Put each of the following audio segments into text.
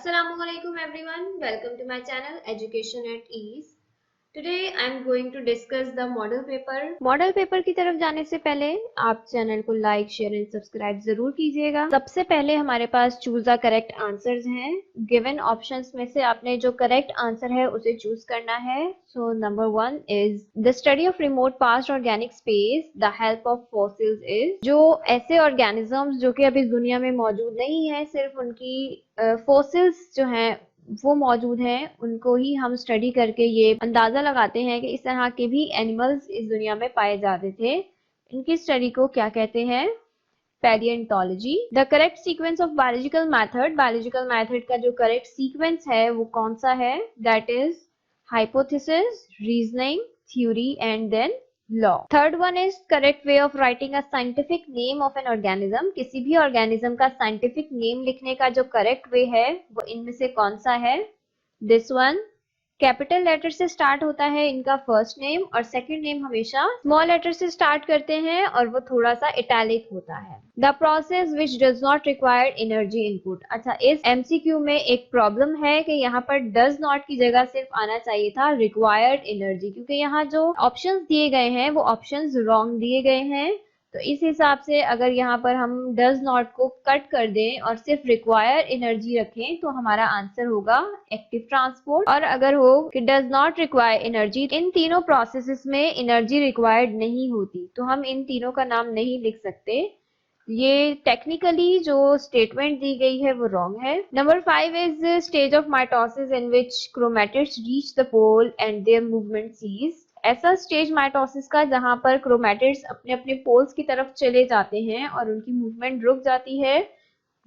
Assalamualaikum everyone. Welcome to my channel Education at Ease. Today I am going to discuss the model paper. Model paper की तरफ जाने से पहले आप channel को लाइक शेयर एंड सब्सक्राइब जरूर कीजिएगा। सबसे पहले हमारे पास चूज द करेक्ट आंसर्स हैं। गिवन ऑप्शंस में से आपने जो करेक्ट आंसर है उसे चूज करना है। So number 1 is the study of remote past organic space the help of fossils is. जो ऐसे ऑर्गेनिजम्स जो कि अभी दुनिया में मौजूद नहीं है, सिर्फ उनकी फॉसिल्स जो हैं वो मौजूद हैं, उनको ही हम स्टडी करके ये अंदाजा लगाते हैं कि इस तरह के भी एनिमल्स इस दुनिया में पाए जाते थे। इनकी स्टडी को क्या कहते हैं? Palaeontology. The correct sequence of biological method का जो करेक्ट सीक्वेंस है वो कौन सा है? That is hypothesis, reasoning, theory and then law. Third one is correct way of writing a scientific name of an organism. किसी भी ऑर्गेनिज्म का साइंटिफिक नेम लिखने का जो करेक्ट वे है वो इनमें से कौन सा है? This one. कैपिटल लेटर से स्टार्ट होता है इनका फर्स्ट नेम और सेकंड नेम हमेशा स्मॉल लेटर से स्टार्ट करते हैं और वो थोड़ा सा इटैलिक होता है। The process which does not require energy input. अच्छा, इस एमसीक्यू में एक प्रॉब्लम है कि यहाँ पर डज नॉट की जगह सिर्फ आना चाहिए था रिक्वायर्ड एनर्जी, क्योंकि यहाँ जो ऑप्शंस दिए गए हैं वो ऑप्शंस रॉन्ग दिए गए हैं। तो इस हिसाब से अगर यहाँ पर हम डज नॉट को कट कर दें और सिर्फ रिक्वायर एनर्जी रखें तो हमारा आंसर होगा एक्टिव ट्रांसपोर्ट। और अगर हो कि डज नॉट रिक्वायर एनर्जी, इन तीनों प्रोसेसेस में एनर्जी रिक्वायर्ड नहीं होती तो हम इन तीनों का नाम नहीं लिख सकते। ये टेक्निकली जो स्टेटमेंट दी गई है वो रॉन्ग है। Number 5 is stage of mitosis in which chromatids reach the pole and their movement cease. ऐसा स्टेज माइटोसिस का जहां पर क्रोमैटिड्स अपने अपने पोल्स की तरफ चले जाते हैं और उनकी मूवमेंट रुक जाती है,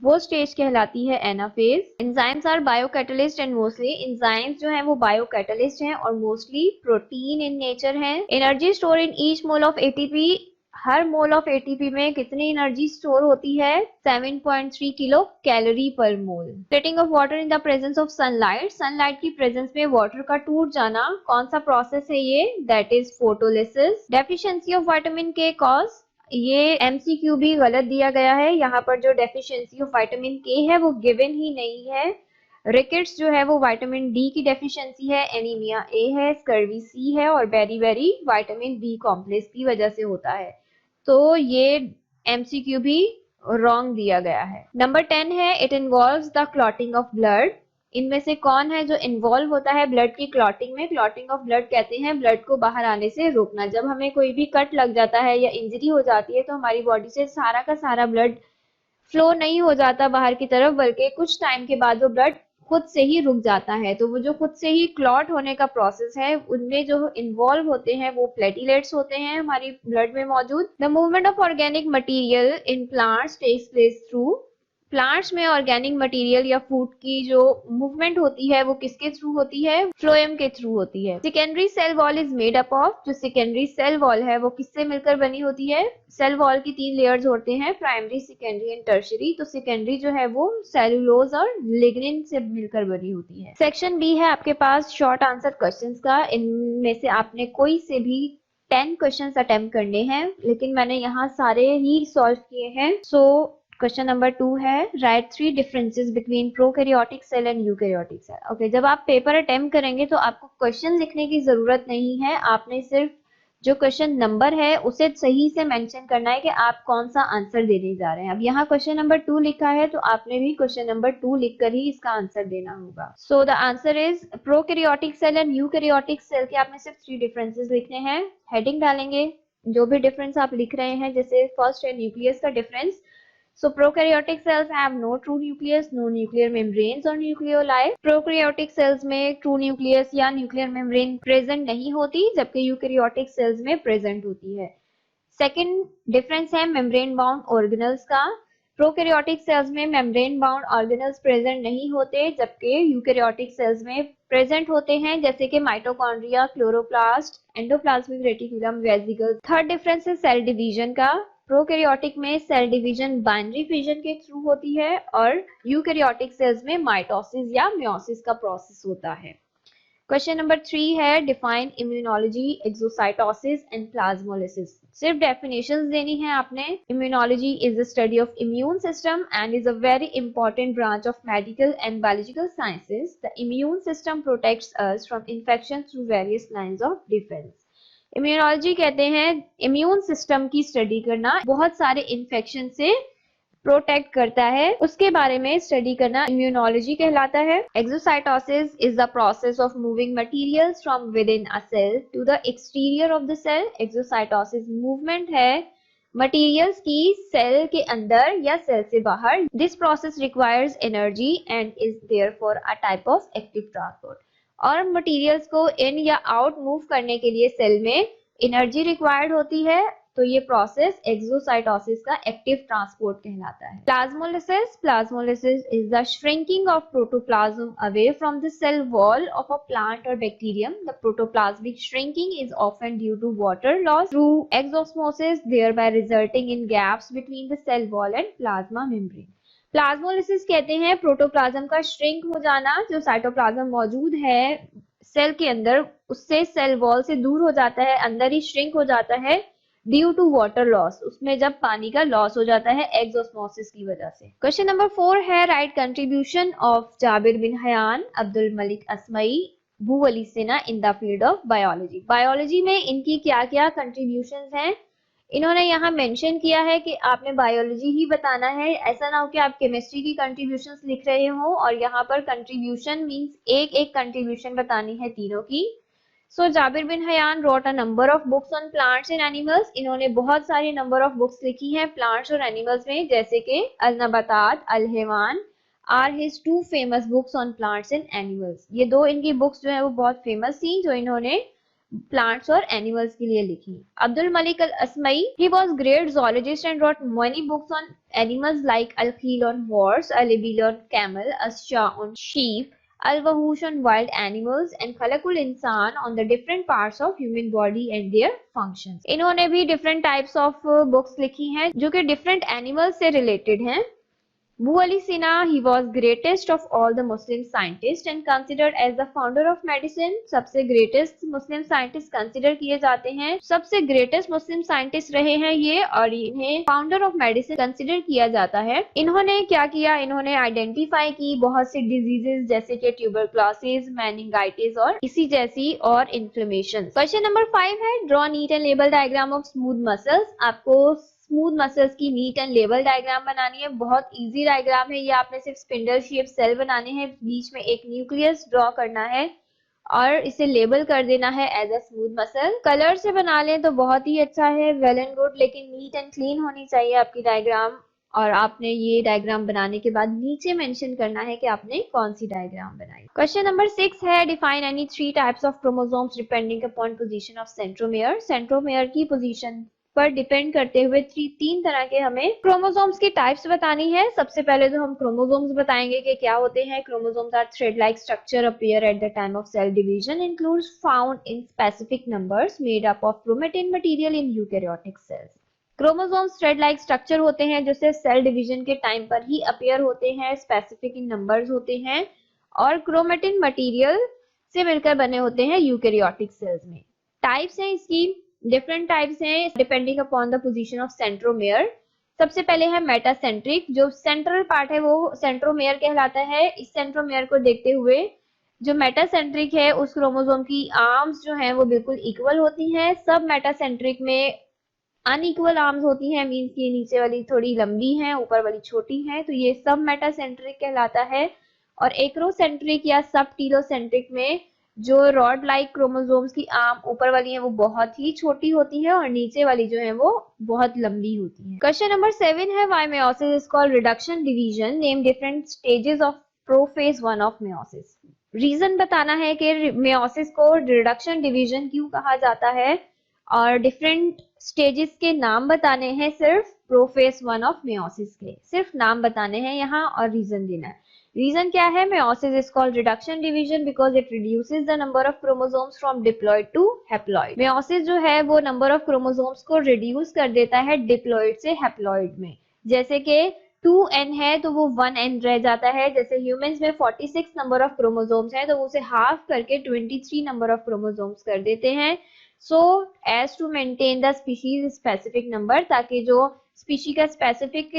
वो स्टेज कहलाती है anaphase. Enzymes are biocatalyst and mostly enzymes जो हैं वो बायोकैटलिस्ट हैं और मोस्टली प्रोटीन इन नेचर हैं। Energy store in each mole of ATP. हर मोल ऑफ एटीपी में कितनी एनर्जी स्टोर होती है? 7.3 kilo calorie per mole. Splitting of water in the presence of sunlight. Sunlight की प्रेजेंस में वाटर का टूट जाना कौन सा प्रोसेस है ये? That is photolysis. Deficiency of vitamin K cause. ये एमसीक्यू भी गलत दिया गया है। यहाँ पर जो डेफिशिएंसी ऑफ विटामिन के है वो गिवन ही नहीं है। रिकेट्स जो है वो विटामिन डी की डेफिशिएंसी है, एनीमिया ए है, स्कर्वी सी है और बेरी विटामिन बी कॉम्प्लेक्स की वजह से होता है। तो ये एमसीक्यू भी रॉन्ग दिया गया है। नंबर 10 है it involves the clotting of blood. इनमें से कौन है जो इन्वॉल्व होता है ब्लड की क्लॉटिंग में? क्लॉटिंग ऑफ ब्लड कहते हैं ब्लड को बाहर आने से रोकना। जब हमें कोई भी कट लग जाता है या इंजरी हो जाती है तो हमारी बॉडी से सारा का सारा ब्लड फ्लो नहीं हो जाता बाहर की तरफ, बल्कि कुछ टाइम के बाद वो ब्लड खुद से ही रुक जाता है। तो वो जो खुद से ही क्लॉट होने का प्रोसेस है उनमें जो इन्वॉल्व होते हैं वो प्लेटिलेट्स होते हैं हमारी ब्लड में मौजूद। The movement of organic material in plants takes place through. Plants में ऑर्गेनिक मटेरियल या फूड की जो मूवमेंट होती है वो किसके थ्रू होती है? फ्लोएम के थ्रू होती है। Secondary cell wall is made up of. जो सेकेंडरी सेल वॉल है वो किससे मिलकर बनी होती है? सेल वॉल की 3 लेयर्स होते हैं, प्राइमरी, सेकेंडरी एंड टर्शियरी। तो सेकेंडरी जो है वो सेलुलोज और लिग्निन से मिलकर बनी होती है। सेक्शन बी है आपके पास शॉर्ट आंसर क्वेश्चंस का। इनमें से आपने कोई से भी 10 क्वेश्चंस अटेम्प्ट करने हैं, लेकिन मैंने यहाँ सारे ही सॉल्व किए हैं। सो क्वेश्चन नंबर 2 है write 3 differences between prokaryotic cell and eukaryotic cell. Okay, जब आप पेपर अटेम्प्ट करेंगे तो आपको क्वेश्चन लिखने की जरूरत नहीं है। आपने सिर्फ जो क्वेश्चन नंबर है उसे सही से मेंशन करना है कि आप कौन सा आंसर देने जा रहे हैं। अब यहाँ क्वेश्चन नंबर 2 लिखा है तो आपने भी क्वेश्चन नंबर 2 लिखकर ही इसका आंसर देना होगा। So the answer is prokaryotic cell and eukaryotic cell के आपने सिर्फ 3 डिफरेंसेस लिखने हैं। हेडिंग डालेंगे जो भी डिफरेंस आप लिख रहे हैं, जैसे फर्स्ट है न्यूक्लियस का difference. So prokaryotic cells have no true nucleus, no nuclear membranes or nucleoli. Prokaryotic cells में true nucleus या nuclear membrane present नहीं होती, जबकि eukaryotic cells में present होती है। Second difference है membrane bound organelles का। Prokaryotic cells में membrane bound organelles present नहीं होते, जबकि eukaryotic cells में present होते हैं, जैसे कि mitochondria, chloroplast, endoplasmic reticulum, vesicles। Third difference है cell division का। प्रोकैरियोटिक में सेल डिवीजन बाइनरी फिजन के थ्रू होती है और यूकैरियोटिक सेल्स में माइटोसिस या मियोसिस का प्रोसेस होता है। क्वेश्चन नंबर 3 है define immunology, exocytosis and plasmolysis. सिर्फ डेफिनेशंस देनी है आपने। Immunology is the study of immune system and is a very important branch of medical and biological sciences. The immune system protects us from infection through various lines of defence. Immunology कहते हैं immune system की study करना, बहुत सारे infection से protect करता है, उसके बारे में स्टडी करना इम्यूनोलॉजी कहलाता है। Exocytosis is the process of moving materials from within a cell to the exterior of the cell. Exocytosis movement है मटेरियल्स की सेल के अंदर या सेल से बाहर। This process requires energy and is therefore a type of active transport. और materials को in या आउट मूव करने के लिए सेल में एनर्जी रिक्वायर्ड होती है, तो ये प्रोसेस एक्सोसाइटोसिस का एक्टिव ट्रांसपोर्ट कहलाता है। Plasmolysis is the shrinking of protoplasm away from the cell wall of a plant और bacterium. The protoplasmic shrinking is often due to water loss through exosmosis, thereby resulting in gaps between the cell wall and plasma membrane। Plasmolysis कहते हैं protoplasm का shrink हो जाना, जो cytoplasm मौजूद है cell के अंदर उससे सेल वॉल से दूर हो जाता है, अंदर ही श्रिंक हो जाता है ड्यू टू वाटर लॉस, उसमें जब पानी का लॉस हो जाता है एक्सोस्मोसिस की वजह से। क्वेश्चन नंबर 4 है write contribution of Jabir bin Hayyan, Abdul Malik Asmai, Bu Ali Sina in the field of biology. Biology में इनकी क्या क्या कंट्रीब्यूशंस हैं, इन्होंने यहाँ मेंशन किया है कि आपने बायोलॉजी ही बताना है, ऐसा ना हो कि आप केमिस्ट्री की कंट्रीब्यूशंस लिख रहे हो और यहाँ पर कंट्रीब्यूशन मींस एक एक कंट्रीब्यूशन बतानी है तीनों की। So Jabir bin Hayyan wrote a number of books on plants and animals। इन्होंने बहुत सारी नंबर ऑफ बुक्स लिखी हैं प्लांट्स और एनिमल्स में, जैसे कि अल Nabatat, Al Hayawan are his 2 famous books on plants and animals. ये 2 इनकी बुक्स जो है वो बहुत फेमस थी जो इन्होंने प्लांट्स और एनिमल्स के लिए लिखी। अब्दुल मलिक अल असमई, he was great zoologist and wrote many books on animals like Al Khil on horse, Al Ibil on camel, Asha on sheep, Al-Wahush on wild animals and Khalaqul Insan on the different parts of human body and their functions। इन्होंने भी different types of books लिखी हैं जो कि different animals से related हैं। Boo Ali Sinha, he was greatest of all the Muslim scientists and considered as the founder of medicine। सबसे greatest Muslim scientist consider किए जाते हैं, सबसे greatest Muslim scientist रहे हैं ये और इन्हें founder of medicine consider किया जाता है। इन्होंने क्या किया, इन्होंने identify की बहुत सी diseases जैसे कि tuberculosis, meningitis और इसी जैसी और inflammation। क्वेश्चन नंबर 5 है draw neat and label diagram of smooth muscles। आपको स्मूथ मसल्स की नीट एंड लेवल डायग्राम बनानी है, बहुत इजी डायग्राम है ये। आपने सिर्फ स्पिंडल शेप सेल बनाने हैं, बीच में एक न्यूक्लियस ड्रॉ करना है और इसे लेबल कर देना है as a smooth muscle. Colour से बना लें तो बहुत ही अच्छा है, वेल एंड गुड, लेकिन नीट एंड क्लीन होनी चाहिए आपकी डायग्राम। और आपने ये डायग्राम बनाने के बाद नीचे मेंशन करना है कि आपने कौन सी डायग्राम बनाई। क्वेश्चन नंबर 6 है define any 3 types of chromosomes depending upon position of centromere. Centromere की पोजीशन पर डिपेंड करते हुए 3 तरह के हमें क्रोमोसोम्स की टाइप्स बतानी है। सबसे पहले तो हम क्रोमोसोम्स बताएंगे कि क्या होते हैं। Chromosomes are thread like structure appear at the time of cell division, includes found in specific numbers made up of chromatin material in eukaryotic cells. Chromosomes thread like structure होते हैं जो सिर्फ सेल डिवीजन के time पर ही appear होते हैं, specific in numbers होते हैं और क्रोमेटिन मटेरियल से मिलकर बने होते हैं यूकैरियोटिक सेल्स में। टाइप्स हैं इसकी, डिफरेंट टाइप्स हैं depending upon the position of centromere. सबसे पहले है मेटासेंट्रिक, जो सेंट्रल पार्ट है वो सेंट्रोमेयर कहलाता है। इस सेंट्रोमेयर को देखते हुए जो मेटासेंट्रिक है उस क्रोमोसोम की आर्म्स जो हैं वो बिल्कुल इक्वल होती हैं। सब मेटासेंट्रिक में अनइक्वल आर्म्स होती हैं, मींस कि नीचे वाली थोड़ी लंबी हैं, ऊपर वाली छोटी हैं, तो ये सब मेटासेंट्रिक कहलाता है। और एक्रोसेंट्रिक या सब टीलोसेंट्रिक में जो रॉड लाइक क्रोमोसोम्स की आर्म ऊपर वाली है वो बहुत ही छोटी होती है और नीचे वाली जो है वो बहुत लंबी होती है। क्वेश्चन नंबर 7 है why meiosis is called reduction division, name different stages of prophase 1 of meiosis. Reason बताना है कि मेयोसिस को रिडक्शन डिवीजन क्यों कहा जाता है और डिफरेंट स्टेजेस के नाम बताने हैं सिर्फ प्रोफेज 1 ऑफ मेयोसिस के, सिर्फ नाम बताने हैं यहाँ और रीजन देना है। रीजन क्या है, meiosis is called reduction division because it reduces the number of chromosomes from diploid to haploid. Meiosis जो है वो नंबर ऑफ क्रोमोसोम्स को रिड्यूस कर देता है डिप्लॉइड से हैप्लॉइड में। जैसे कि 2n है तो वो 1n रह जाता है। जैसे ह्यूमंस में 46 नंबर ऑफ क्रोमोसोम्स है तो उसे हाफ करके 23 नंबर ऑफ क्रोमोसोम्स कर देते हैं। So as to maintain the species specific number, ताकि जो स्पीशी का स्पेसिफिक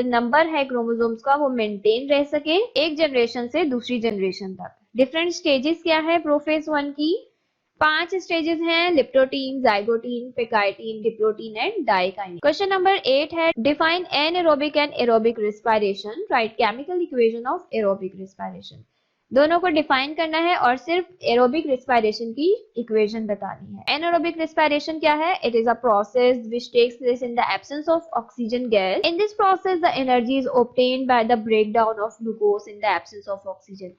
नंबर है क्रोमोसोम्स का वो मेंटेन रह सके एक जनरेशन से दूसरी जनरेशन तक। डिफरेंट स्टेजेस क्या है प्रोफेज 1 की? 5 स्टेजेस हैं, leptotene, zygotene, pachytene, diplotene and diakinesis. Question number 8 है, define anaerobic and aerobic respiration, write chemical equation of aerobic respiration. दोनों को डिफाइन करना है और सिर्फ एरोबिक रेस्पिरेशन की इक्वेशन बतानी है। एनाएरोबिक रेस्पिरेशन क्या है? It is a process which takes place in the absence of oxygen gas. In this process the energy is obtained by the breakdown of glucose in the absence of oxygen.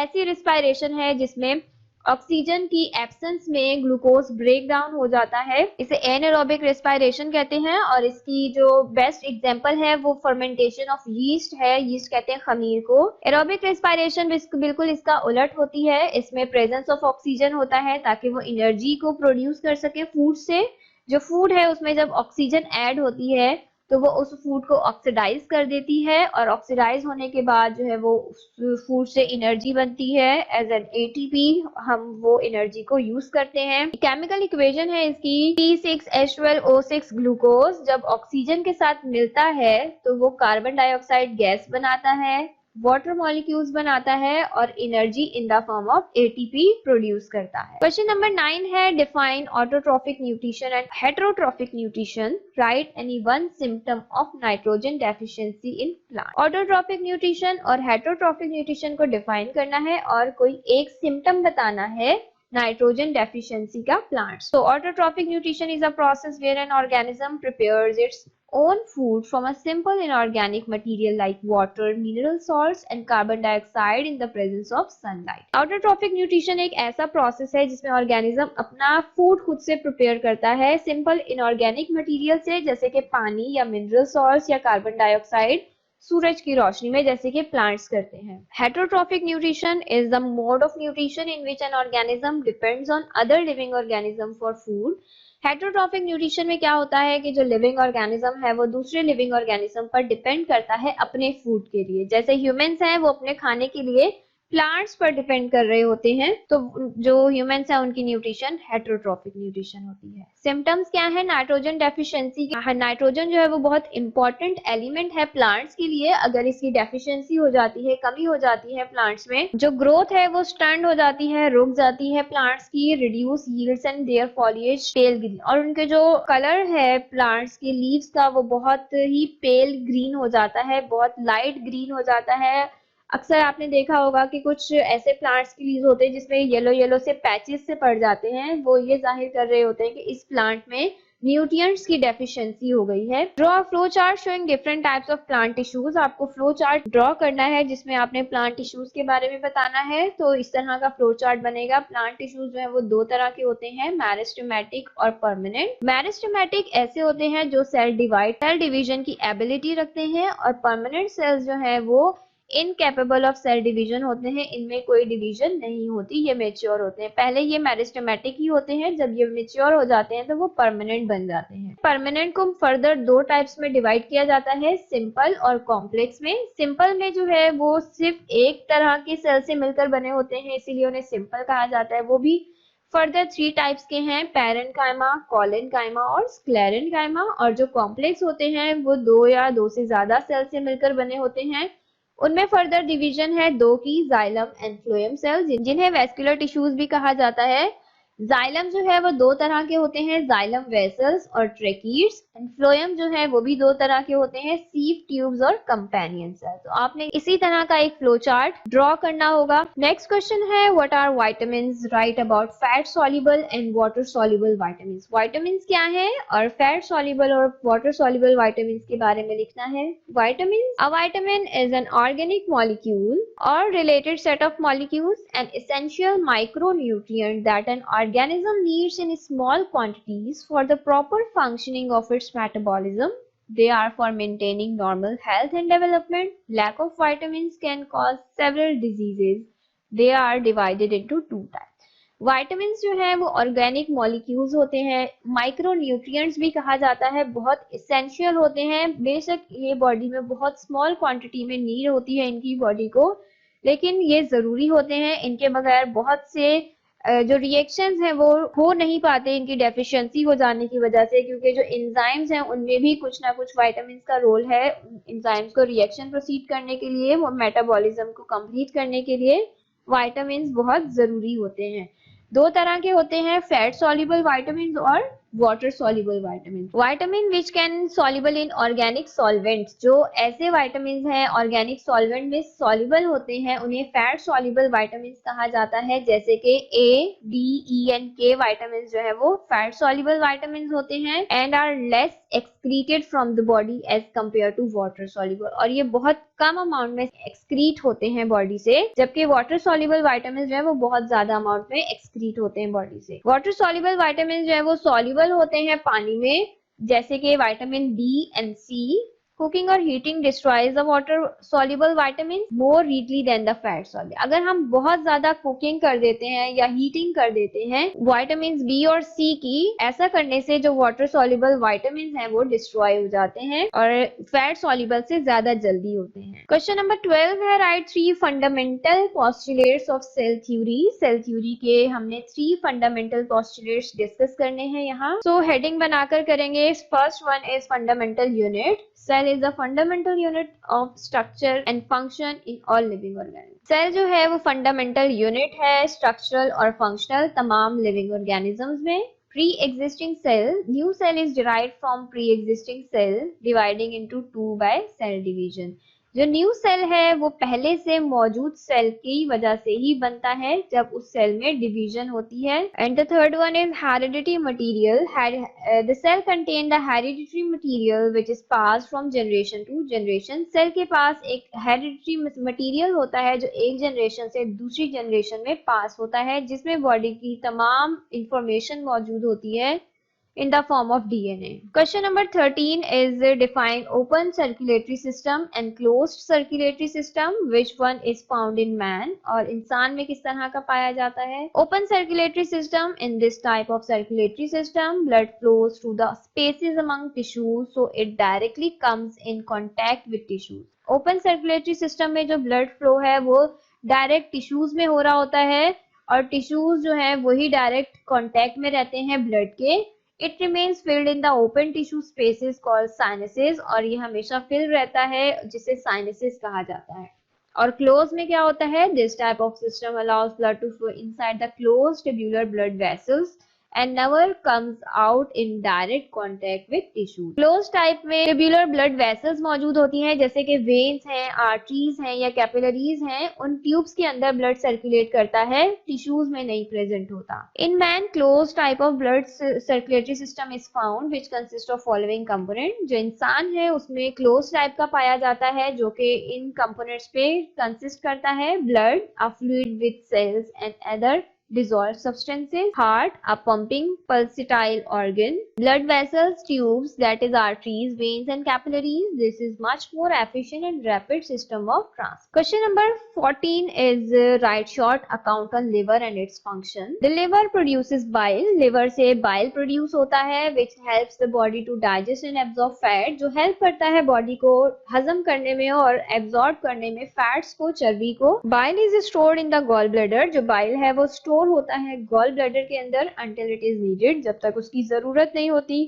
ऐसी respiration है जिसमें oxygen की absence में glucose break down हो जाता है, इसे एनाएरोबिक respiration कहते हैं। और इसकी जो बेस्ट एग्जांपल है वो फर्मेंटेशन ऑफ यीस्ट है। यीस्ट कहते हैं खमीर को। एरोबिक रेस्पिरेशन बिल्कुल इसका उलट होती है, इसमें प्रेजेंस ऑफ ऑक्सीजन होता है ताकि वो एनर्जी को प्रोड्यूस कर सके फूड से। जो फूड है उसमें जब ऑक्सीजन ऐड होती है तो वो उस फूड को ऑक्सीडाइज कर देती है और ऑक्सीडाइज होने के बाद जो है वो फूड से एनर्जी बनती है एज एन एटीपी। हम वो एनर्जी को यूज करते हैं। केमिकल इक्वेशन है इसकी C6H12O6 ग्लूकोज जब ऑक्सीजन के साथ मिलता है तो वो कार्बन डाइऑक्साइड गैस बनाता है, वाटर मॉलिक्यूल्स बनाता है और energy in the form of ATP produce करता है। क्वेश्चन नंबर 9 है, define autotrophic nutrition and heterotrophic nutrition, right any one symptom of nitrogen deficiency in plant. Autotrophic nutrition और heterotrophic nutrition को डिफाइन करना है और कोई एक सिम्टम बताना है नाइट्रोजन डेफिशिएंसी का plants. So autotrophic nutrition is a process where an organism prepares its own food from a simple inorganic material like water, mineral salts and carbon dioxide in the presence of sunlight. Autotrophic nutrition एक ऐसा process है जिसमें organism अपना food खुद से prepare करता है simple inorganic material से, जैसे कि पानी या मिनरल सॉल्ट्स या कार्बन डाइऑक्साइड सूरज की रोशनी में, जैसे कि प्लांट्स करते हैं। Heterotrophic nutrition is the mode of nutrition in which an organism depends on other living organism for food. Heterotrophic nutrition में क्या होता है कि जो लिविंग ऑर्गेनिज्म है वो दूसरे लिविंग ऑर्गेनिज्म पर डिपेंड करता है अपने फूड के लिए। जैसे ह्यूमंस हैं वो अपने खाने के लिए प्लांट्स पर डिपेंड कर रहे होते हैं, तो जो ह्यूमंस हैं उनकी न्यूट्रिशन हेटेरोट्रॉफिक न्यूट्रिशन होती है। सिम्टम्स क्या है नाइट्रोजन डेफिशिएंसी की? नाइट्रोजन जो है वो बहुत इंपॉर्टेंट एलिमेंट है प्लांट्स के लिए। अगर इसकी डेफिशिएंसी हो जाती है, कमी हो जाती है प्लांट्स में, जो ग्रोथ है वो स्टंट हो जाती है, रुक जाती है प्लांट्स की। Reduce yields and their foliage pale green, और उनके जो कलर है प्लांट्स के लीव्स का वो बहुत ही पेल ग्रीन हो जाता है, बहुत लाइट ग्रीन हो जाता है। अक्सर आपने देखा होगा कि कुछ ऐसे प्लांट्स की लीव्स होते हैं जिसमें येलो येलो से पैचेस से पड़ जाते हैं, वो ये जाहिर कर रहे होते हैं कि इस प्लांट में न्यूट्रिएंट्स की डेफिशिएंसी हो गई है। Draw a flow chart showing different types of plant tissues. आपको फ्लो चार्ट ड्रॉ करना है जिसमें आपने प्लांट टिश्यूज के बारे में बताना है। तो इस तरह का फ्लो चार्ट बनेगा। प्लांट टिश्यूज जो है वो दो तरह के होते हैं, मेरिस्टेमेटिक और परमानेंट। मेरिस्टेमेटिक ऐसे होते हैं जो सेल डिवीजन की एबिलिटी रखते हैं, और परमानेंट सेल्स जो है वो इनकेपेबल ऑफ सेल डिवीजन होते हैं, इनमें कोई डिवीजन नहीं होती, ये मेच्योर होते हैं। पहले ये मेरिस्टेमेटिक ही होते हैं, जब ये मेच्योर हो जाते हैं तो वो परमानेंट बन जाते हैं। परमानेंट को फर्दर दो टाइप्स में डिवाइड किया जाता है, सिंपल और कॉम्प्लेक्स में। सिंपल में जो है वो सिर्फ एक तरह के सेल से मिलकर बने होते हैं, इसीलिए उन्हें सिंपल कहा जाता है। वो भी फर्दर 3 टाइप्स के हैं, पैरेन्काइमा, कोलेनकाइमा और स्क्लेरेनकाइमा। और जो कॉम्प्लेक्स होते हैं वो 2 या 2 से ज्यादा सेल से मिलकर बने होते हैं। उनमें फर्दर डिवीजन है 2 की, जाइलम एंड फ्लोएम सेल्स, जिन्हें वेस्कुलर टिश्यूज भी कहा जाता है। जाइलम जो है वो 2 तरह के होते हैं, जाइलम वेसल्स और ट्रेकीड्स, एंड फ्लोएम जो है वो भी 2 तरह के होते हैं, सीव ट्यूब्स और कंपेनियन सेल्स। तो आपने इसी तरह का एक फ्लो चार्ट ड्रॉ करना होगा। नेक्स्ट क्वेश्चन है, what are vitamins, write about fat soluble and water soluble vitamins. Vitamins क्या है और फैट सॉल्युबल और वाटर सॉल्युबल विटामिन्स के बारे में लिखना है। Vitamins, a vitamin is an organic molecule और related set of molecules, an essential micronutrient that an organism needs in small quantities for the proper functioning of its metabolism. They are for maintaining normal health and development. Lack of vitamins can cause several diseases. They are divided into 2 types. Vitamin जो है वो organic molecules होते हैं, micro nutrients भी कहा जाता है, बहुत इसेंशियल होते हैं। बेशक ये बॉडी में बहुत स्मॉल क्वांटिटी में नीड होती है इनकी बॉडी को, लेकिन ये जरूरी होते हैं। इनके बगैर बहुत से जो रिएक्शंस हैं वो हो नहीं पाते इनकी डेफिशिएंसी हो जाने की वजह से, क्योंकि जो एंजाइम्स हैं उनमें भी कुछ ना कुछ विटामिन का रोल है। एंजाइम्स को रिएक्शन प्रोसीड करने के लिए, वो मेटाबॉलिज्म को कंप्लीट करने के लिए विटामिन बहुत जरूरी होते हैं। दो तरह के होते हैं, फैट सॉल्युबल विटामिन और water soluble vitamin. Vitamin which can soluble in organic solvents, जो ऐसे विटामिन हैं ऑर्गेनिक सॉल्वेंट में सॉल्युबल होते हैं, उन्हें फैट सॉल्युबल विटामिन कहा जाता है। जैसे कि A, D, E and K vitamin जो है वो फैट सॉल्युबल विटामिन होते हैं and are less excreted from the body as compare to water soluble, और ये बहुत कम अमाउंट में एक्सक्रीट होते हैं बॉडी से, जबकि वाटर सॉल्युबल विटामिन जो है वो बहुत ज्यादा अमाउंट में एक्सक्रीट होते हैं बॉडी से। वाटर सॉल्युबल विटामिन जो है वो सॉल्युबल होते हैं पानी में, जैसे कि vitamin B and C. Cooking और heating destroys the water soluble vitamin more readily than the fat soluble. अगर हम बहुत ज्यादा कुकिंग कर देते हैं या हीटिंग कर देते हैं विटामिन बी और सी की, ऐसा करने से जो वाटर सॉल्युबल विटामिन हैं वो डिस्ट्रॉय हो जाते हैं और फैट सॉल्युबल से ज्यादा जल्दी होते हैं। क्वेश्चन नंबर 12 है, write 3 fundamental postulates of cell theory. Cell theory के हमने 3 फंडामेंटल पोस्टुलेट्स डिस्कस करने हैं यहाँ। सो हेडिंग बनाकर करेंगे। First one is fundamental unit. Cell is the fundamental unit of structure and function in all living organisms. Cell जो है वो फंडामेंटल यूनिट है स्ट्रक्चरल और फंक्शनल तमाम लिविंग ऑर्गेनिजम्स में। Pre-existing cell, new cell is derived from pre-existing cell dividing into 2 by cell division. जो new cell है वो पहले से मौजूद सेल की वजह से ही बनता है जब उस सेल में डिवीजन होती है। And the third one is heredity material. The cell contain the hereditary material which is passed from generation to generation. Cell के पास एक हेरिडिटरी मटेरियल होता है जो एक जनरेशन से दूसरी जनरेशन में पास होता है, जिसमें बॉडी की तमाम इंफॉर्मेशन मौजूद होती है in the form of DNA. Question number 13 is define open circulatory system and closed circulatory system. Which one is found in man? और इंसान में किस तरह का पाया जाता है? Open circulatory system, in this type of circulatory system, blood flows through the spaces among tissues, so it directly comes in contact with tissues. Open circulatory system में जो blood flow है वो direct tissues में हो रहा होता है और tissues जो है वही direct contact में रहते हैं blood के। It remains filled in the open tissue spaces called sinuses, और ये हमेशा fill रहता है जिसे sinuses कहा जाता है। और close में क्या होता है? This type of system allows blood to flow inside the closed tubular blood vessels and never comes out in direct contact with tissue. Closed type में tubular blood vessels मौजूद होती हैं, जैसे कि veins हैं, arteries हैं या capillaries हैं। उन tubes के अंदर blood circulate करता है, tissues में नहीं present होता। In man, closed type of blood circulatory system is found which consists of following component. जो इंसान है उसमें closed type का पाया जाता है जो कि इन components पे consist करता है: blood, a fluid with cells and other dissolved substances; heart, a pumping pulsatile organ; blood vessels, tubes, that is arteries, veins and capillaries. This is much more efficient and rapid system of transport. Question number 14 is write short account on liver and its function. The liver produces bile. liver से bile produce होता है which helps the body to digest and absorb fat, जो help करता है body को हजम करने में और absorb करने में fats को, चर्बी को। Bile is stored in the gallbladder. जो bile है वो store होता है गॉल ब्लैडर के अंदर until it is needed, जब तक उसकी जरूरत नहीं होती।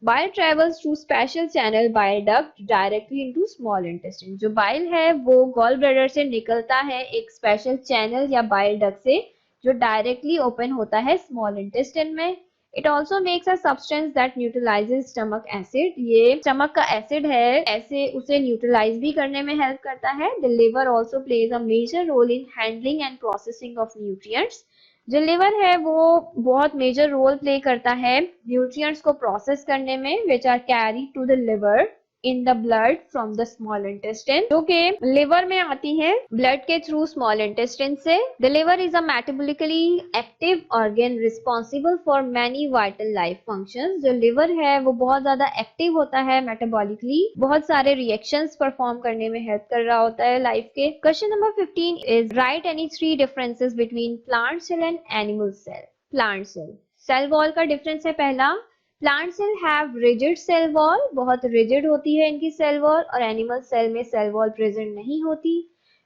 Bile travels through special channel bile duct directly into small intestine. जो bile है वो गॉल ब्लैडर से निकलता है एक स्पेशल चैनल या bile duct से, जो डायरेक्टली ओपन होता है स्मॉल इंटेस्टाइन में। It also makes a substance that neutralizes stomach acid. ये स्टमक का एसिड है, ऐसे उसे न्यूट्रलाइज भी करने में हेल्प करता है। The liver also plays a major role in handling and processing of nutrients. जो लिवर है वो बहुत मेजर रोल प्ले करता है न्यूट्रिएंट्स को प्रोसेस करने में, which are carry to the liver in the blood from the small intestine, जो कि लिवर में आती है ब्लड के थ्रू स्मॉल इंटेस्टाइन से। The liver is a metabolically active organ responsible for many vital life functions. जो liver है वो बहुत ज्यादा एक्टिव होता है मेटाबॉलिकली, बहुत सारे रिएक्शंस परफॉर्म करने में हेल्प कर रहा होता है लाइफ के। Question number 15 is write any 3 differences between plant cell and animal cell. Plant cell. Cell wall का डिफरेंस है पहला, plant cell have rigid cell wall, बहुत रिजिड होती है इनकी सेल वॉल, और एनिमल सेल में सेल वॉल प्रेजेंट नहीं होती।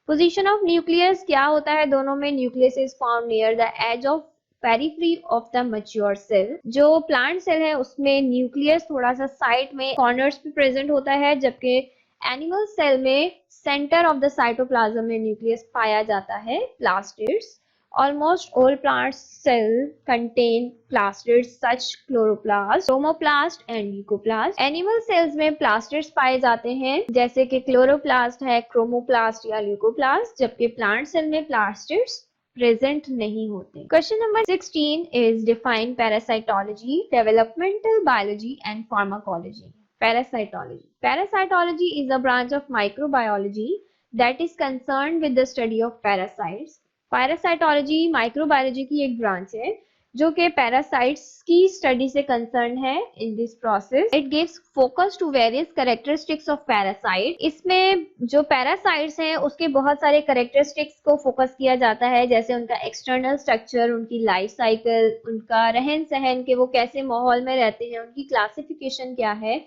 पोजीशन ऑफ न्यूक्लियस क्या होता है दोनों में, nucleus is found near the edge of periphery of the mature cell. जो प्लांट सेल है उसमें न्यूक्लियस थोड़ा सा साइड में कॉर्नर्स पे प्रेजेंट होता है, जबकि एनिमल सेल में सेंटर ऑफ द साइटोप्लाज्म में न्यूक्लियस पाया जाता है, plastids. Almost all plant cells contain plastids such chloroplast, chromoplast and leucoplast. Animal cells में plastids पाए जाते हैं जैसे कि chloroplast है, chromoplast या leucoplast, जबकि plant cell में plastids प्रेजेंट नहीं होते। Question number 16 is define parasitology, developmental biology and pharmacology. Parasitology. Parasitology is a branch of microbiology that is concerned with the study of parasites. Parasitology microbiology की एक branch है जो कि parasites की study से concern है। In this process it gives focus to various characteristics of parasite. इसमें जो पैरासाइट्स हैं उसके बहुत सारे कैरेक्टरिस्टिक्स को फोकस किया जाता है, जैसे उनका एक्सटर्नल स्ट्रक्चर, उनकी लाइफ साइकिल, उनका रहन सहन, के वो कैसे माहौल में रहते हैं, उनकी क्लासिफिकेशन क्या है,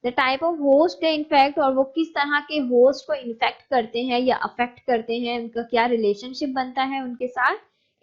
द टाइप ऑफ होस्ट है इनफेक्ट, और वो किस तरह के होस्ट को इन्फेक्ट करते हैं या अफेक्ट करते हैं, उनका क्या रिलेशनशिप बनता है उनके साथ।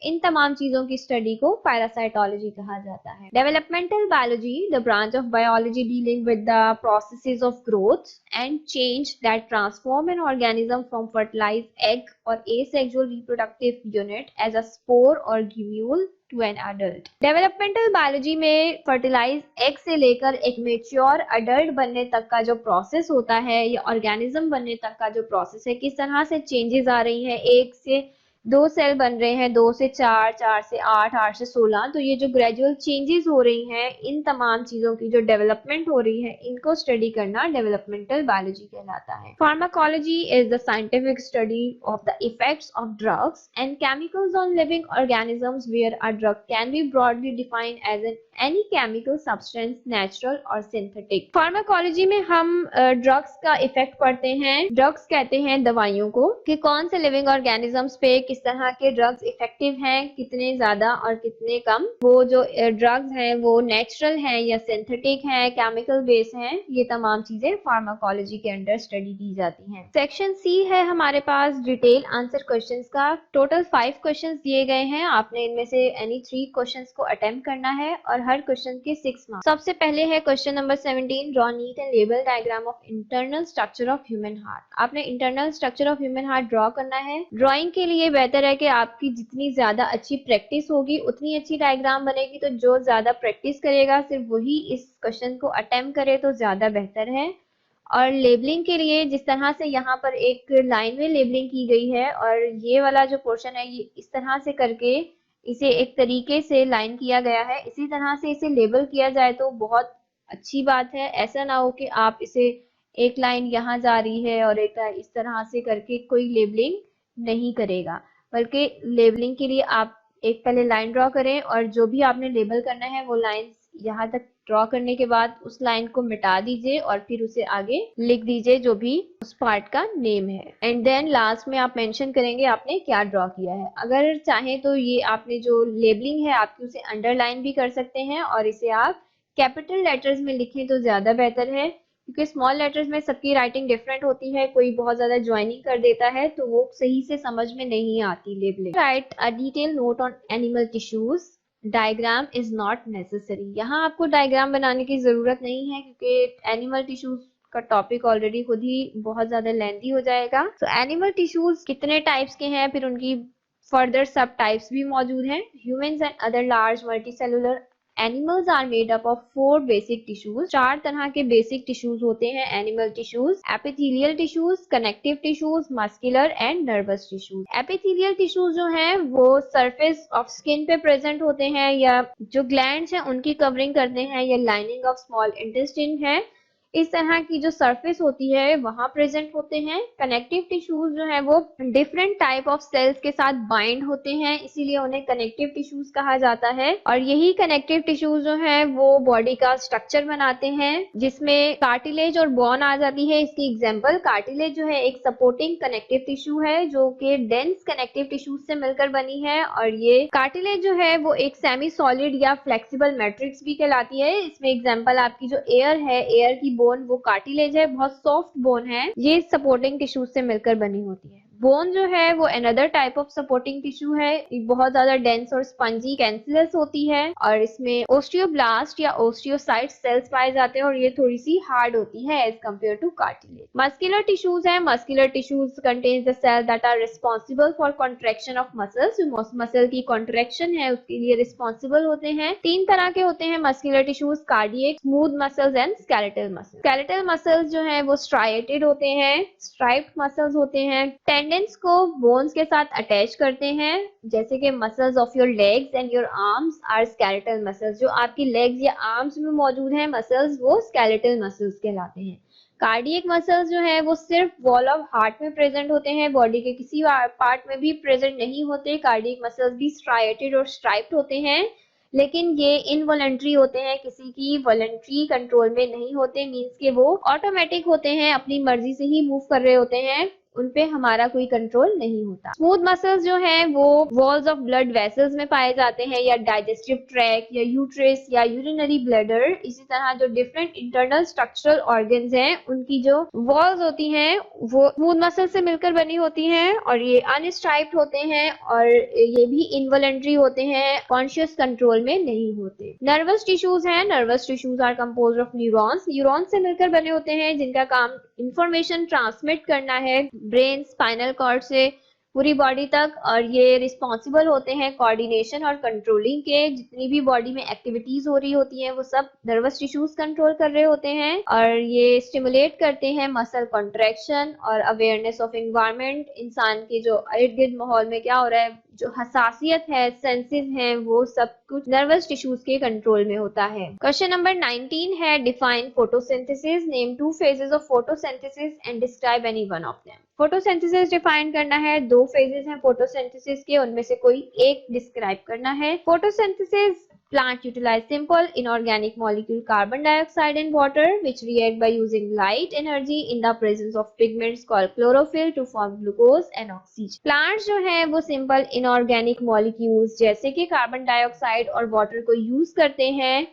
इन तमाम चीजों की स्टडी को पैरासाइटोलॉजी कहा जाता है। Developmental biology, the branch of biology dealing with the processes of growth and change that transform an organism from fertilised egg और asexual reproductive unit as a spore और gemmule to an adult. Developmental biology में fertilise egg से लेकर एक mature adult बनने तक का जो प्रोसेस होता है या ऑर्गेनिज्म बनने तक का जो प्रोसेस है, किस तरह से चेंजेस आ रही हैं, एक से 2 सेल बन रहे हैं, 2 से 4, 4 से 8, 8 से 16, तो ये जो ग्रेजुअल चेंजेस हो रही हैं, इन तमाम चीजों की जो डेवलपमेंट हो रही है, इनको स्टडी करना डेवलपमेंटल बायोलॉजी कहलाता है। Pharmacology is the scientific study of the effects of drugs and chemicals on living organisms where a drug can be broadly defined as an any chemical substance, natural और synthetic. Pharmacology में हम drugs का effect पढ़ते हैं। Drugs कहते हैं दवाइयों को, कि कौन से लिविंग ऑर्गेनिजम्स पे किस तरह के ड्रग्स इफेक्टिव हैं, कितने ज्यादा और कितने कम, वो जो ड्रग्स हैं वो नेचुरल हैं या सिंथेटिक हैं, केमिकल बेस हैं, ये तमाम चीजें फार्माकोलॉजी के अंडर स्टडी की जाती हैं। सेक्शन सी है हमारे पास डिटेल आंसर क्वेश्चंस का। टोटल 5 क्वेश्चंस दिए गए हैं, आपने इनमें से एनी 3 क्वेश्चंस को अटेम्प्ट करना है और हर क्वेश्चन के 6 मार्क्स। सबसे पहले है question number 17, draw neat and label diagram of internal structure of human heart. आपने internal structure of human heart draw करना है। ड्राइंग के लिए बेहतर है कि आपकी जितनी ज्यादा अच्छी प्रैक्टिस होगी उतनी अच्छी डायग्राम बनेगी, तो जो ज्यादा प्रैक्टिस करेगा सिर्फ वही इस क्वेश्चन को अटेम्प्ट करे तो ज्यादा बेहतर है। और लेबलिंग के लिए जिस तरह से यहाँ पर एक लाइन में लेबलिंग की गई है और ये वाला जो पोर्शन है ये इस तरह से करके इसे एक तरीके से लाइन किया गया है, इसी तरह से इसे लेबल किया जाए तो बहुत अच्छी बात है। ऐसा ना हो कि आप इसे एक लाइन यहाँ जा रही है और एक इस तरह से करके कोई लेबलिंग नहीं करेगा, बल्कि लेबलिंग के लिए आप एक पहले लाइन ड्रॉ करें और जो भी आपने लेबल करना है वो लाइन यहाँ तक ड्रॉ करने के बाद उस लाइन को मिटा दीजिए और फिर उसे आगे लिख दीजिए जो भी उस पार्ट का नेम है, एंड देन लास्ट में आप मेंशन करेंगे आपने क्या ड्रॉ किया है। अगर चाहें तो ये आपने जो लेबलिंग है आपकी उसे अंडरलाइन भी कर सकते हैं और इसे आप कैपिटल लेटर्स में लिखें तो ज्यादा बेहतर है, क्योंकि स्मॉल लेटर्स में सबकी राइटिंग डिफरेंट होती है, कोई बहुत ज्यादा ज्वाइनिंग कर देता है तो वो सही से समझ में नहीं आती labelling. Right a detail note on animal tissues, diagram is not necessary. यहाँ आपको डायग्राम बनाने की जरूरत नहीं है क्योंकि एनिमल टिश्यूज का टॉपिक ऑलरेडी खुद ही बहुत ज्यादा लेंथी हो जाएगा। तो एनिमल टिश्यूज कितने टाइप्स के हैं, फिर उनकी फर्दर सब टाइप्स भी मौजूद हैं। Humans and other large multicellular animals are made up of 4 basic tissues. 4 तरह के बेसिक टिश्यूज होते हैं animal tissues, epithelial tissues, connective tissues, muscular and nervous tissues. Epithelial tissues जो हैं वो सरफेस ऑफ स्किन पे प्रेजेंट होते हैं या जो ग्लैंड्स हैं उनकी कवरिंग करते हैं, या लाइनिंग ऑफ स्मॉल इंटेस्टाइन है। इस तरह की जो सरफेस होती है वहां प्रेजेंट होते हैं। कनेक्टिव टिश्यूज जो है वो डिफरेंट टाइप ऑफ सेल्स के साथ बाइंड होते हैं, इसीलिए उन्हें कनेक्टिव टिश्यूज कहा जाता है। और यही कनेक्टिव टिश्यूज जो है वो बॉडी का स्ट्रक्चर बनाते हैं, जिसमें कार्टिलेज और बोन आ जाती है। इसकी एग्जांपल, कार्टिलेज जो है एक सपोर्टिंग कनेक्टिव टिश्यू है जो कि डेंस कनेक्टिव टिश्यूज से मिलकर बनी है, और ये कार्टिलेज जो है वो एक सेमी सॉलिड या फ्लेक्सिबल मैट्रिक्स भी कहलाती है। इसमें एग्जांपल आपकी जो एयर है, एयर की बोन वो कार्टिलेज है, बहुत सॉफ्ट बोन है, ये सपोर्टिंग टिश्यूज से मिलकर बनी होती है। बोन जो है वो another type of supporting tissue है, बहुत ज्यादा डेंस और स्पंजी कैंसिलस होती है, और इसमें ओस्टियोब्लास्ट या ओस्टियोसाइट सेल्स पाए जाते हैं, और ये थोड़ी सी हार्ड होती है as compare to cartilage. Muscular tissues है, muscular tissues contains the cell that are responsible for contraction of muscles, muscle की कॉन्ट्रैक्शन है उसके लिए रिस्पॉन्सिबल होते हैं। 3 तरह के होते हैं muscular tissues, cardiac, smooth muscles and skeletal muscles. Skeletal muscles जो है वो स्ट्राइएटेड होते हैं, स्ट्राइप्ड मसल्स होते हैं, टेंडेंस को बोन्स के साथ अटैच करते हैं, जैसे कि muscles of your legs and your arms are skeletal muscles. जो आपकी लेग्स या आर्म्स में मौजूद हैं मसल्स वो स्केलेटल मसल्स कहलाते हैं। कार्डियक मसल्स जो है वो सिर्फ वॉल ऑफ हार्ट में प्रेजेंट होते हैं, बॉडी के किसी पार्ट में भी प्रेजेंट नहीं होते। कार्डियक मसल्स भी स्ट्राइएटेड और स्ट्राइप्ड होते हैं, लेकिन ये इनवॉलेंट्री होते हैं, किसी की वॉलेंट्री कंट्रोल में नहीं होते, मींस के वो ऑटोमेटिक होते हैं, अपनी मर्जी से ही मूव कर रहे होते हैं, उनपे हमारा कोई कंट्रोल नहीं होता। स्मूथ मसल्स जो हैं वो वॉल्स ऑफ ब्लड वेसल्स में पाए जाते हैं, या डाइजेस्टिव ट्रैक या यूट्रस या यूरिनरी ब्लैडर, इसी तरह जो डिफरेंट इंटरनल स्ट्रक्चरल ऑर्गन्स हैं उनकी जो वॉल्स होती हैं वो स्मूथ मसल से मिलकर बनी होती हैं, और ये अनस्ट्राइप्ड होते हैं, और ये भी इनवॉलेंट्री होते हैं, कॉन्शियस कंट्रोल में नहीं होते। नर्वस टिश्यूज हैं, nervous tissues are composed of neurons, neurons से मिलकर बने होते हैं, जिनका काम इंफॉर्मेशन ट्रांसमिट करना है ब्रेन स्पाइनल कॉर्ड से पूरी बॉडी तक, और ये रिस्पॉन्सिबल होते हैं कोऑर्डिनेशन और कंट्रोलिंग के। जितनी भी बॉडी में एक्टिविटीज हो रही होती हैं वो सब नर्वस टिश्यूज कंट्रोल कर रहे होते हैं, और ये स्टिमुलेट करते हैं मसल कॉन्ट्रैक्शन और अवेयरनेस ऑफ एनवायरनमेंट। इंसान के जो इर्द गिर्द माहौल में क्या हो रहा है, जो हसासियत है, सेंसेस हैं, वो सब कुछ नर्वस टिश्यूज के कंट्रोल में होता है। क्वेश्चन नंबर 19 है, define photosynthesis, name 2 phases of photosynthesis and describe any one of them. Photosynthesis define करना है, 2 फेजेस हैं फोटोसिंथेसिस के, उनमें से कोई एक डिस्क्राइब करना है। Photosynthesis, plant utilize simple inorganic molecule carbon dioxide and water which react by using light energy in the presence of pigments called chlorophyll to form glucose and oxygen. Plants जो हैं वो simple inorganic molecules जैसे कि carbon dioxide और water को use करते हैं,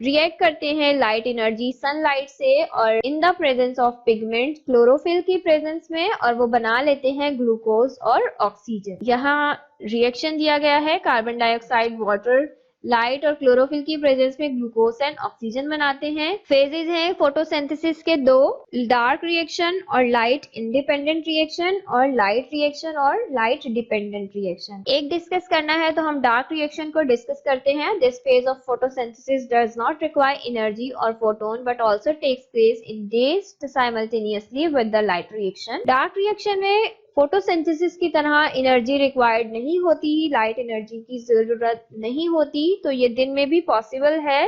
react करते हैं लाइट एनर्जी सनलाइट से और इन the presence of pigment chlorophyll की प्रेजेंस में, और वो बना लेते हैं ग्लूकोज और ऑक्सीजन। यहाँ रिएक्शन दिया गया है, कार्बन डाइऑक्साइड, वाटर, लाइट और क्लोरोफिल की प्रेजेंस में ग्लूकोज एंड ऑक्सीजन बनाते हैं। फेजेस हैं फोटोसिंथेसिस के 2, डार्क रिएक्शन और लाइट इंडिपेंडेंट रिएक्शन, और लाइट रिएक्शन और लाइट डिपेंडेंट रिएक्शन। एक डिस्कस करना है तो हम डार्क रिएक्शन को डिस्कस करते हैं। This phase of photosynthesis does not require energy और photon but also takes place in days simultaneously with the light reaction. Dark reaction में फोटोसिंथेसिस की तरह एनर्जी रिक्वायर्ड नहीं होती, लाइट एनर्जी की जरूरत नहीं होती, तो ये दिन में भी पॉसिबल है।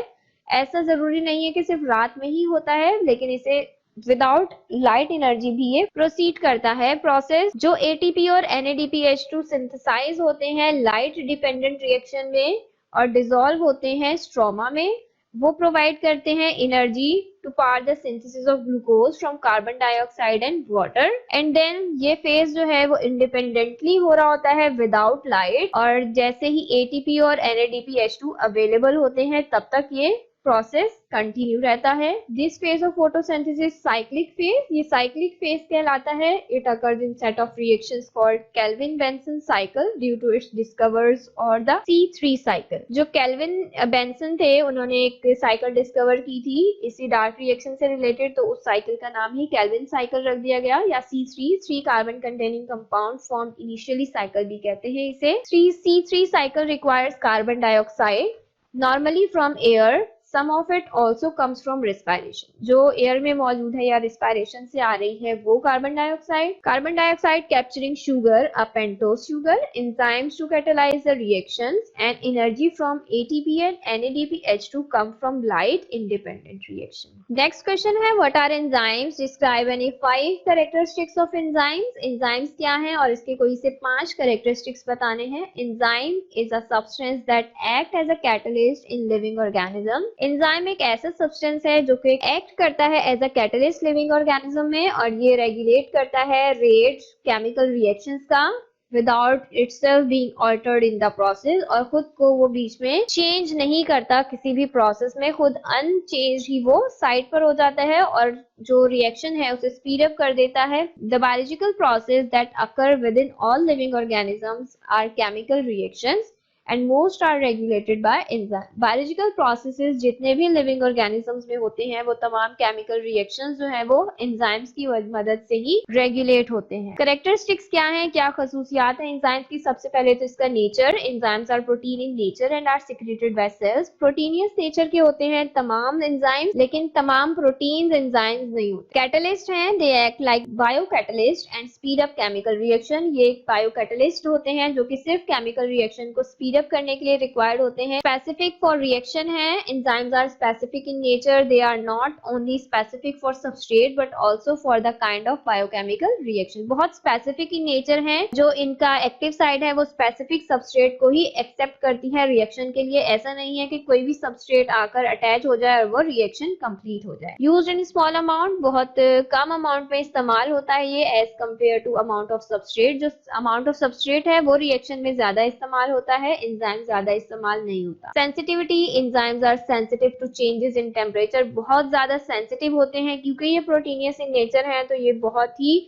ऐसा जरूरी नहीं है कि सिर्फ रात में ही होता है, लेकिन इसे विदाउट लाइट एनर्जी भी ये प्रोसीड करता है प्रोसेस। जो एटीपी और NADPH2 सिंथेसाइज होते हैं लाइट डिपेंडेंट रिएक्शन में और डिसॉल्व होते हैं स्ट्रोमा में, वो प्रोवाइड करते हैं energy to power the synthesis of glucose from carbon dioxide and water. And then ये फेज जो है वो इंडिपेंडेंटली हो रहा होता है विदाउट लाइट, और जैसे ही एटीपी और NADPH2 अवेलेबल होते हैं तब तक ये प्रोसेस कंटिन्यू रहता है। This phase of photosynthesis cyclic phase, ये साइक्लिक फेज कहलाता है। It occurs in set of reactions called Calvin Benson cycle due to its discovers और द C3 साइकिल। जो केल्विन बेंसन थे उन्होंने एक साइकिल डिस्कवर की थी इसी डार्क रिएक्शन से रिलेटेड, तो उस साइकिल का नाम ही केल्विन साइकिल रख दिया गया, या C3 carbon containing compound form initially cycle भी कहते हैं इसे। C3 cycle requires carbon dioxide normally from air, some of it also comes from respiration, जो एयर में मौजूद है या रिस्पायरेशन से आ रही है वो carbon dioxide capturing sugar, a pentose sugar, enzymes to catalyse the reactions and energy from ATP and NADPH2 come from light independent reaction. Next question है what are enzymes, describe any 5 characteristics of enzymes. Enzymes क्या है और इसके कोई से 5 characteristics बताने हैं। Enzyme is a substance that act as a catalyst in living organism. Enzyme एक ऐसा सब्सटेंस है जो कि एक्ट करता है as a catalyst living organism में, और ये रेगुलेट करता है रेट केमिकल रिएक्शंस का without itself being altered in the process, और खुद को वो बीच में चेंज नहीं करता किसी भी प्रोसेस में, खुद अनचेंज ही वो साइड पर हो जाता है और जो रिएक्शन है उसे स्पीड अप कर देता है। The biological process that occur within all living organisms are chemical reactions and most are regulated by enzyme. Biological processes जितने भी लिविंग ऑर्गेनिजम्स में होते हैं वो तमाम केमिकल रिएक्शंस जो है वो एंजाइम्स की मदद से ही रेगुलेट होते हैं। कैरेक्टरिस्टिक्स क्या हैं, क्या खसूसियात हैं एंजाइम्स की। सबसे पहले तो इसका nature, enzymes are protein in nature and are secreted by cells. Proteinous nature के होते हैं तमाम एंजाइम्स, लेकिन तमाम प्रोटीन्स एंजाइम्स नहीं होते। कैटलिस्ट हैं, they act like bio catalyst and speed up chemical reaction. ये एक बायो कैटलिस्ट होते हैं जो कि सिर्फ केमिकल रिएक्शन को स्पीड करने के लिए रिक्वायर्ड होते हैं। स्पेसिफिक फॉर रिएक्शन है, enzymes are specific in nature, they are not only specific for substrate but also for the kind of biochemical reaction. बहुत स्पेसिफिक इन नेचर है, जो इनका एक्टिव साइड है वो स्पेसिफिक सबस्ट्रेट को ही एक्सेप्ट करती है रिएक्शन के लिए। ऐसा नहीं है कि कोई भी सबस्ट्रेट आकर अटैच हो जाए और वो रिएक्शन कंप्लीट हो जाए। यूज्ड इन स्मॉल अमाउंट, बहुत कम अमाउंट में इस्तेमाल होता है ये as compare to amount of substrate. जो अमाउंट ऑफ सबस्ट्रेट है वो रिएक्शन में ज्यादा इस्तेमाल होता है, एंजाइम ज्यादा इस्तेमाल नहीं होता। Sensitivity, enzymes are sensitive to changes in temperature. बहुत ज्यादा सेंसिटिव होते हैं क्योंकि ये प्रोटीनियस इन नेचर है, तो ये बहुत ही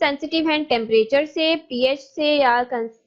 सेंसिटिव है टेम्परेचर से, पीएच से या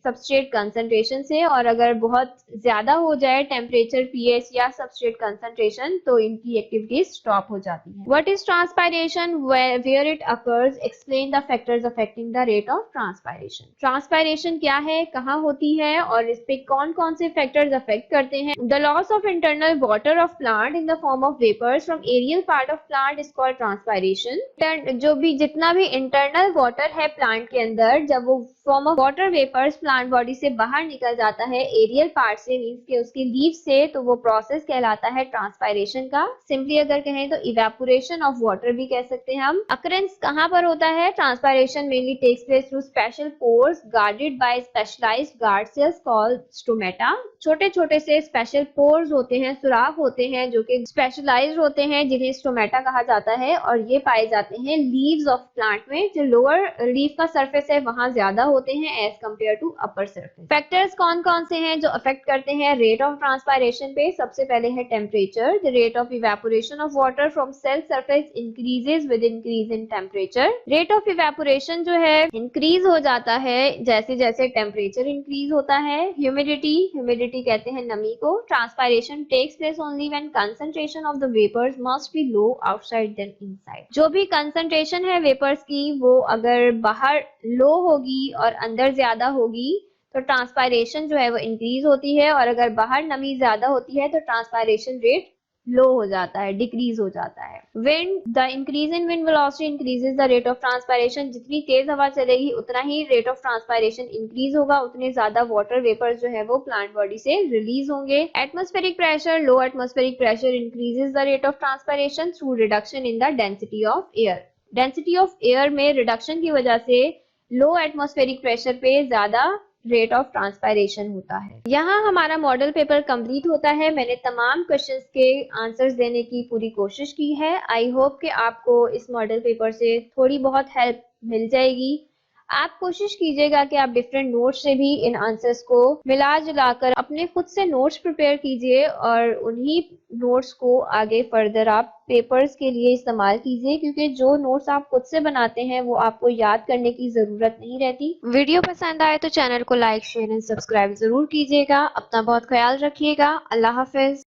सबस्ट्रेट कंसंट्रेशन से, और अगर बहुत ज्यादा हो जाए टेम्परेचर, पीएच या सबस्ट्रेट कंसंट्रेशन तो इनकी एक्टिविटीज स्टॉप हो जाती है। What is transpiration, where it occurs, explain the factors affecting the rate of transpiration. Transpiration क्या है, कहाँ होती है और इस पे कौन कौन से फैक्टर्स अफेक्ट करते हैं। The loss of internal water of plant in the form of vapours from aerial part of plant is called transpiration. जो भी जितना भी इंटरनल वाटर है प्लांट के अंदर, जब वो form of water vapours plant body से बाहर निकल जाता है एरियल पार्ट से, मींस के उसके लीफ से, तो वो प्रोसेस कहलाता है ट्रांसपायरेशन का। सिंपली अगर कहें तो इवेपोरेशन ऑफ वाटर भी कह सकते हैं हम। अकरेंस कहां पर होता है, transpiration mainly takes place through special pores guarded by specialised guard cells called stomata. छोटे छोटे से स्पेशल पोर्स होते हैं, सुराख होते हैं जो कि स्पेशलाइज्ड होते हैं, जिन्हें स्टोमेटा कहा जाता है, और ये पाए जाते हैं लीव्स ऑफ प्लांट में। जो लोअर लीफ का सरफेस है वहां ज्यादा होते हैं as compare to upper surface. Factors कौन कौन से हैं जो अफेक्ट करते हैं रेट ऑफ ट्रांसपायरेशन पे। सबसे पहले है temperature. The rate of evaporation of water from cell surface increases with increase in temperature. Rate of evaporation जो है इंक्रीज हो जाता है जैसे जैसे टेम्परेचर इंक्रीज होता है। ह्यूमिडिटी कहते हैं नमी को। Transpiration takes place only when concentration of the vapours must be low outside than inside. जो भी कंसंट्रेशन है वेपर्स की वो अगर बाहर लो होगी और अंदर ज्यादा होगी तो ट्रांसपायरेशन जो है वो इंक्रीज होती है, और अगर बाहर नमी ज्यादा होती है तो ट्रांसपायरेशन रेट लो हो जाता है, डिक्रीज हो जाता है। Wind, the increase in wind velocity increases the rate of transpiration. जितनी तेज हवा चलेगी उतना ही रेट ऑफ ट्रांसपायरेशन इंक्रीज होगा, उतने ज्यादा वाटर वेपर जो है वो प्लांट बॉडी से रिलीज होंगे। Atmospheric pressure, low atmospheric pressure increases the rate of transpiration through reduction in the density of air. Density of air में रिडक्शन की वजह से लो एटमॉस्फेरिक प्रेशर पे ज्यादा रेट ऑफ ट्रांसपायरेशन होता है। यहाँ हमारा मॉडल पेपर कंप्लीट होता है। मैंने तमाम क्वेश्चंस के आंसर्स देने की पूरी कोशिश की है। आई होप कि आपको इस मॉडल पेपर से थोड़ी बहुत हेल्प मिल जाएगी। आप कोशिश कीजिएगा कि आप डिफरेंट नोट्स से भी इन आंसर्स को मिला जुलाकर अपने खुद से नोट्स प्रिपेयर कीजिए, और उन्हीं नोट्स को आगे फर्दर आप पेपर्स के लिए इस्तेमाल कीजिए, क्योंकि जो नोट्स आप खुद से बनाते हैं वो आपको याद करने की जरूरत नहीं रहती। वीडियो पसंद आए तो चैनल को लाइक, शेयर एंड सब्सक्राइब जरूर कीजिएगा। अपना बहुत ख्याल रखिएगा। अल्लाह हाफिज।